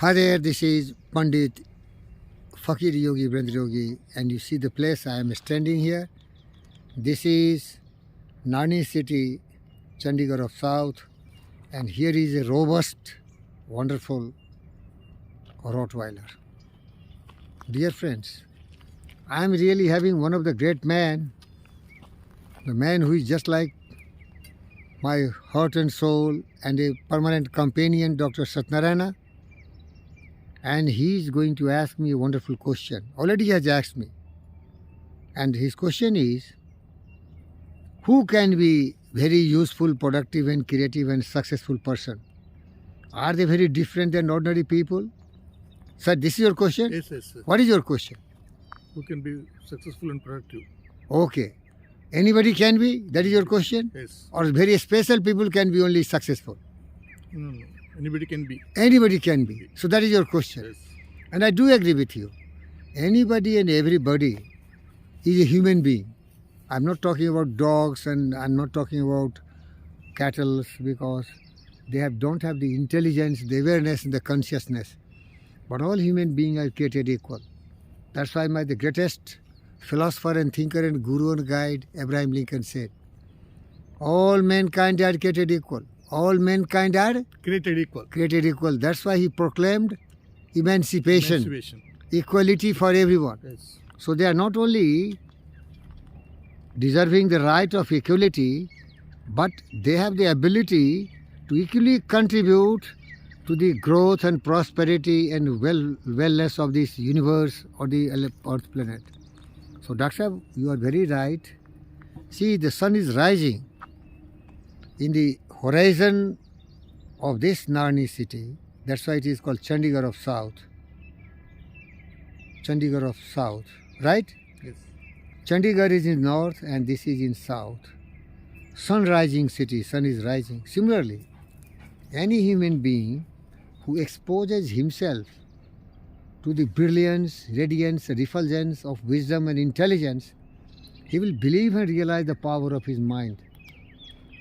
Hi there, this is Pandit Fakir Yogi Brandra Yogi, and you see the place I am standing here. This is Nani city, Chandigarh of South, and here is a robust, wonderful Rottweiler. Dear friends, I am really having one of the great men, the man who is just like my heart and soul and a permanent companion, Dr. Satnarayana. And he is going to ask me a wonderful question. Already he has asked me. And his question is, who can be very useful, productive and creative and successful person? Are they very different than ordinary people? Sir, this is your question? Yes, sir. What is your question? Who can be successful and productive? Okay. Anybody can be? That is your question? Yes. Or very special people can be only successful? No. Anybody can be. Anybody can be. So that is your question. Yes. And I do agree with you. Anybody and everybody is a human being. I'm not talking about dogs and I'm not talking about cattle because they don't have the intelligence, the awareness and the consciousness. But all human beings are created equal. That's why the greatest philosopher and thinker and guru and guide, Abraham Lincoln, said, all mankind are created equal. All mankind are Created equal. created equal. That's why he proclaimed emancipation. Equality for everyone. Yes. So they are not only deserving the right of equality, but they have the ability to equally contribute to the growth and prosperity and wellness of this universe or the Earth planet. So Doctor, you are very right. See, the sun is rising in the horizon of this Narni city. That's why it is called Chandigarh of South. Chandigarh of South, right? Yes. Chandigarh is in north and this is in south. Sun rising city, sun is rising. Similarly, any human being who exposes himself to the brilliance, radiance, refulgence of wisdom and intelligence, he will believe and realize the power of his mind.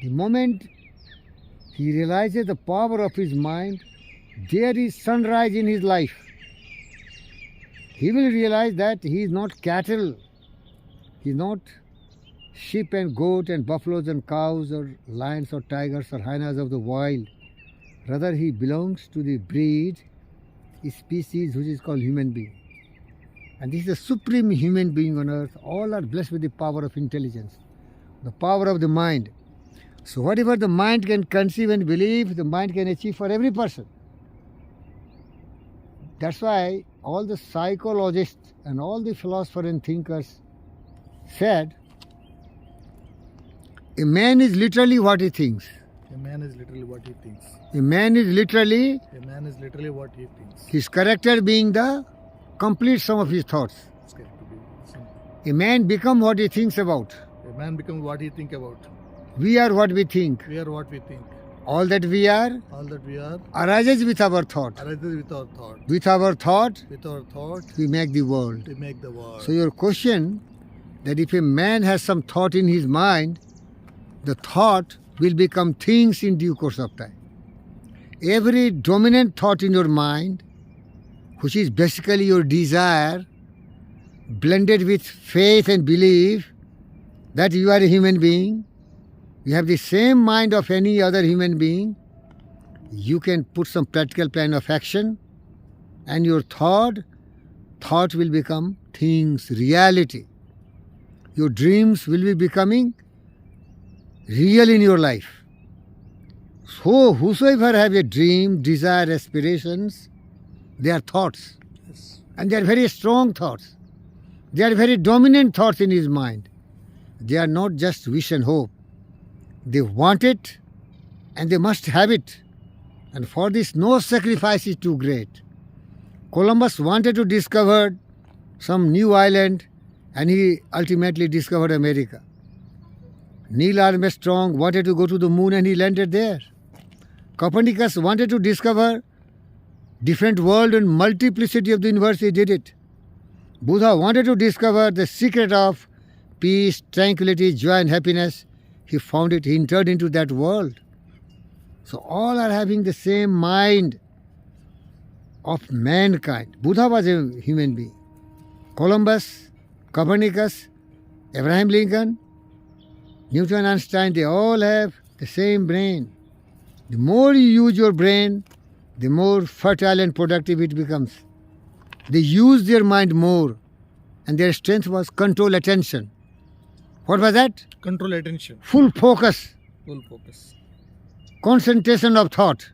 The moment he realizes the power of his mind, there is sunrise in his life. He will realize that he is not cattle, he is not sheep and goat and buffaloes and cows or lions or tigers or hyenas of the wild. Rather, he belongs to the breed, species which is called human being. And this is the supreme human being on earth. All are blessed with the power of intelligence, the power of the mind. So whatever the mind can conceive and believe, the mind can achieve for every person. That's why all the psychologists and all the philosophers and thinkers said, a man is literally what he thinks. A man is literally what he thinks. A man is literally A man is literally what he thinks. his character being the complete sum of his thoughts. It's got to be simple. A man becomes what he thinks about. A man becomes what he thinks about. We are what we think. We are what we think. All that we are All that we are arises with our thought. arises with our thought. With our thought, With our thought, we make the world. we make the world. So your question that if a man has some thought in his mind, the thought will become things in due course of time. Every dominant thought in your mind, which is basically your desire, blended with faith and belief that you are a human being, you have the same mind of any other human being, you can put some practical plan of action and your thought will become things, reality. Your dreams will be becoming real in your life. So whosoever have a dream, desire, aspirations, they are thoughts. Yes. And they are very strong thoughts. They are very dominant thoughts in his mind. They are not just wish and hope. They want it and they must have it. And for this, no sacrifice is too great. Columbus wanted to discover some new island and he ultimately discovered America. Neil Armstrong wanted to go to the moon and he landed there. Copernicus wanted to discover different world and multiplicity of the universe, he did it. Buddha wanted to discover the secret of peace, tranquility, joy and happiness. He found it, he entered into that world. So all are having the same mind. of mankind. Buddha was a human being. Columbus, Copernicus, Abraham Lincoln, Newton, Einstein, they all have the same brain. The more you use your brain, the more fertile and productive it becomes. They use their mind more, and their strength was control attention. What was that? Control attention. Full focus, Full focus. concentration of thought,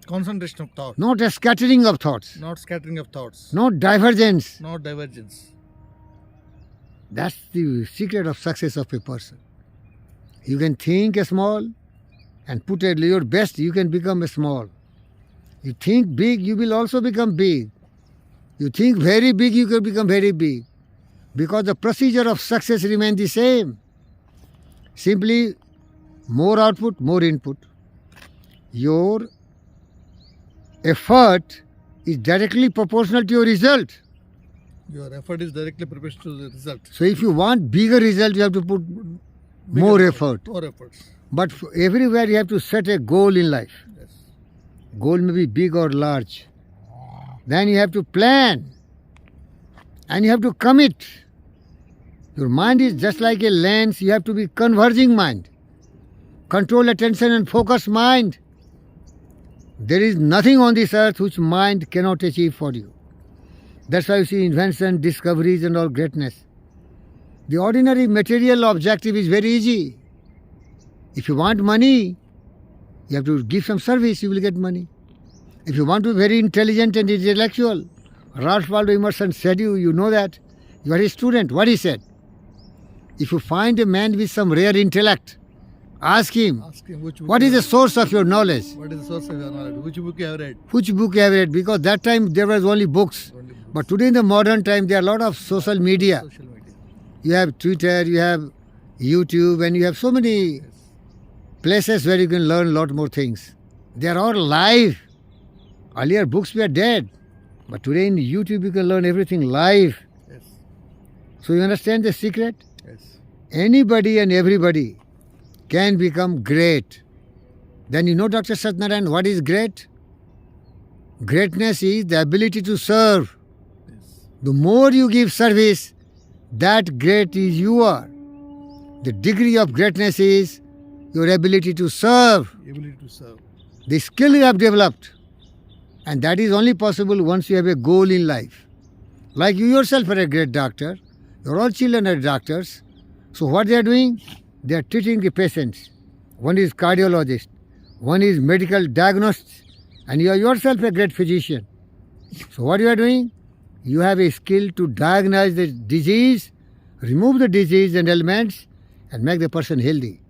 Concentration of thought. not a scattering of thoughts, Not scattering of thoughts. not divergence. Not divergence. That's the secret of success of a person. You can think small and put your best, you can become a small. You think big, you will also become big. You think very big, you can become very big. Because the procedure of success remains the same. Simply more output, more input. Your effort is directly proportional to your result. Your effort is directly proportional to the result. So if you want bigger result, you have to put more effort. More efforts. But everywhere you have to set a goal in life. Yes. Goal may be big or large. Then you have to plan. And you have to commit. Your mind is just like a lens. You have to be converging mind. Control attention and focus mind. There is nothing on this earth which mind cannot achieve for you. That's why you see invention, discoveries and all greatness. The ordinary material objective is very easy. If you want money, you have to give some service, you will get money. If you want to be very intelligent and intellectual, Ralph Waldo Emerson said you know that. You are a student. What he said? If you find a man with some rare intellect, ask him, Ask him which book what you is the have- source of your knowledge? What is the source of your knowledge? Which book you have read? Which book you have read? Because that time there was only books. Only books. But today in the modern time, there are a lot of social media. Social media. You have Twitter, you have YouTube, and you have so many Yes. places where you can learn a lot more things. They are all live. Earlier books were dead. But today in YouTube you can learn everything live. Yes. So you understand the secret? Yes. Anybody and everybody can become great. Then you know, Dr. Satnarayan, what is great? Greatness is the ability to serve. Yes. The more you give service, that great is you are. The degree of greatness is your ability to serve, Ability to serve. the skill you have developed. And that is only possible once you have a goal in life. Like you yourself are a great doctor, your all children are doctors. So what they are doing? They are treating the patients. One is cardiologist, one is medical diagnostic, and you are yourself a great physician. So what you are doing? You have a skill to diagnose the disease, remove the disease and elements, and make the person healthy.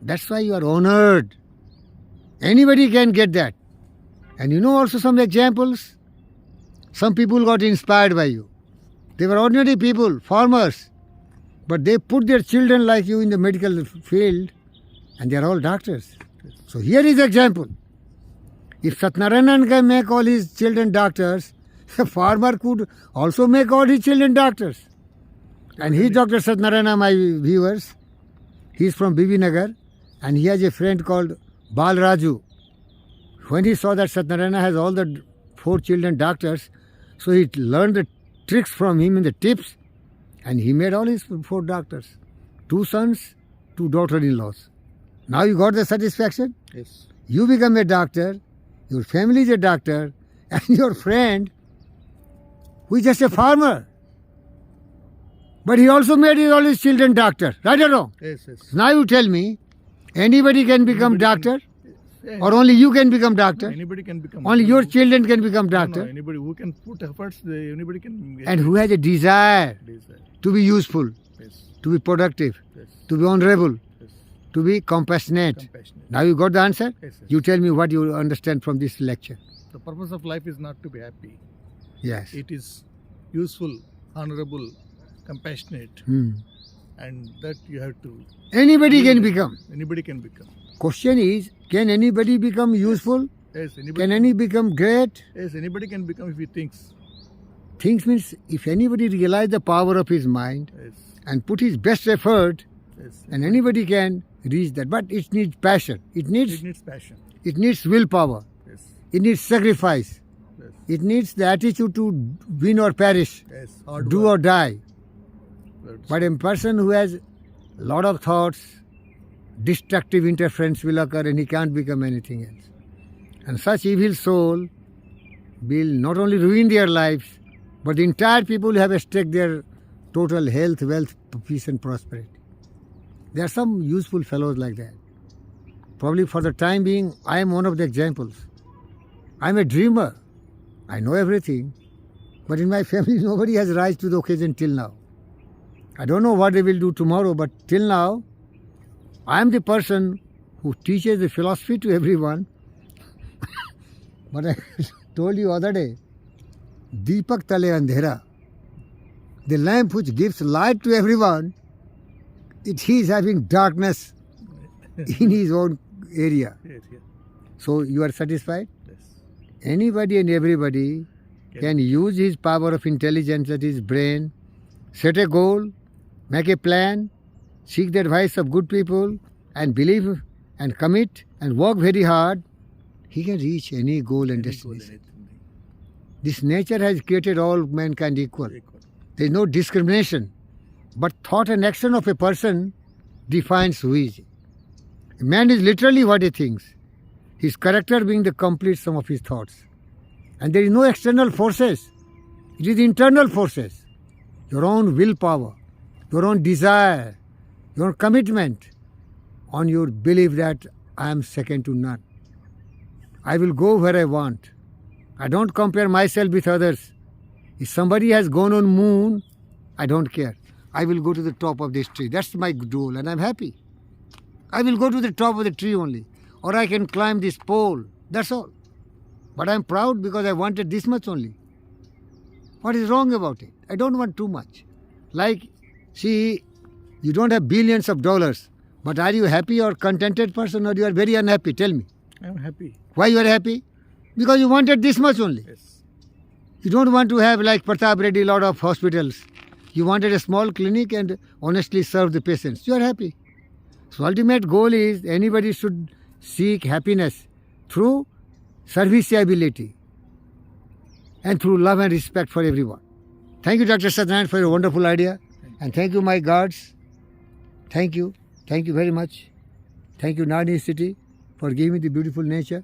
That's why you are honored. Anybody can get that. And you know also some examples. Some people got inspired by you. They were ordinary people, farmers, but they put their children like you in the medical field, and they are all doctors. So here is example. If Satnarayan can make all his children doctors, a farmer could also make all his children doctors. And he is Dr. Satnarayana, my viewers. He is from Bibi Nagar, and he has a friend called Bal Raju. When he saw that Satnarayana has all the 4 children doctors, so he learned the tricks from him and the tips, and he made all his 4 doctors. 2 sons, 2 daughter-in-laws. Now you got the satisfaction? Yes. You become a doctor, your family is a doctor, and your friend, who is just a farmer. But he also made all his children doctor. Right or wrong? Yes. Yes. Now you tell me, anybody can become doctor? Yes. Or only you can become doctor? Anybody can become. Only your children can become No, doctor? anybody who can put efforts, anybody can. And who has a desire Desire. to be useful, Yes. to be productive, Yes. to be honorable, Yes. to be compassionate. Compassionate. Now you got the answer? Yes, yes. You tell me what you understand from this lecture. The purpose of life is not to be happy. Yes. It is useful, honorable, compassionate, and that you have to. Anybody can become. Anybody can become. Question is, can anybody become useful? Yes. Anybody. Can any become great? Yes. Anybody can become if he thinks. Things means if anybody realize the power of his mind Yes. and put his best effort, Yes. and anybody can reach that. But it needs passion. It It needs needs passion. willpower. Yes. It needs sacrifice. It needs the attitude to win or perish, Yes. Hard do work. or die. That's- But a person who has a lot of thoughts, destructive interference will occur and he can't become anything else. And such evil soul will not only ruin their lives, but the entire people will have at stake their total health, wealth, peace and prosperity. There are some useful fellows like that. Probably for the time being, I am one of the examples. I am a dreamer. I know everything. But in my family, nobody has risen to the occasion till now. I don't know what they will do tomorrow, but till now, I am the person who teaches the philosophy to everyone. But I told you other day, Deepak Tale Andhera, the lamp which gives light to everyone, he is having darkness in his own area. Yes, yes. So you are satisfied? Yes. Anybody and everybody can use his power of intelligence, that is brain, set a goal, make a plan, seek the advice of good people, and believe and commit and work very hard. He can reach any goal and Any goal, destination. anything. This nature has created all mankind equal. Equal. There is no discrimination. But thought and action of a person defines who he is. A man is literally what he thinks, his character being the complete sum of his thoughts. And there is no external forces. It is internal forces. Your own willpower, your own desire, your commitment on your belief that I am second to none. I will go where I want. I don't compare myself with others. If somebody has gone on moon, I don't care. I will go to the top of this tree. That's my goal and I'm happy. I will go to the top of the tree only. Or I can climb this pole. That's all. But I'm proud because I wanted this much only. What is wrong about it? I don't want too much. Like, see, you don't have billions of dollars. But are you happy or contented person or you are very unhappy? Tell me. I'm happy. Why you are happy? Because you wanted this much only. Yes. You don't want to have like Pratap Reddy, lot of hospitals. You wanted a small clinic and honestly serve the patients. You are happy. So ultimate goal is anybody should seek happiness through serviceability and through love and respect for everyone. Thank you, Dr. Satyanarayana, for your wonderful idea. And thank you, my gods. Thank you. Thank you very much. Thank you, Nadi City, for giving me the beautiful nature.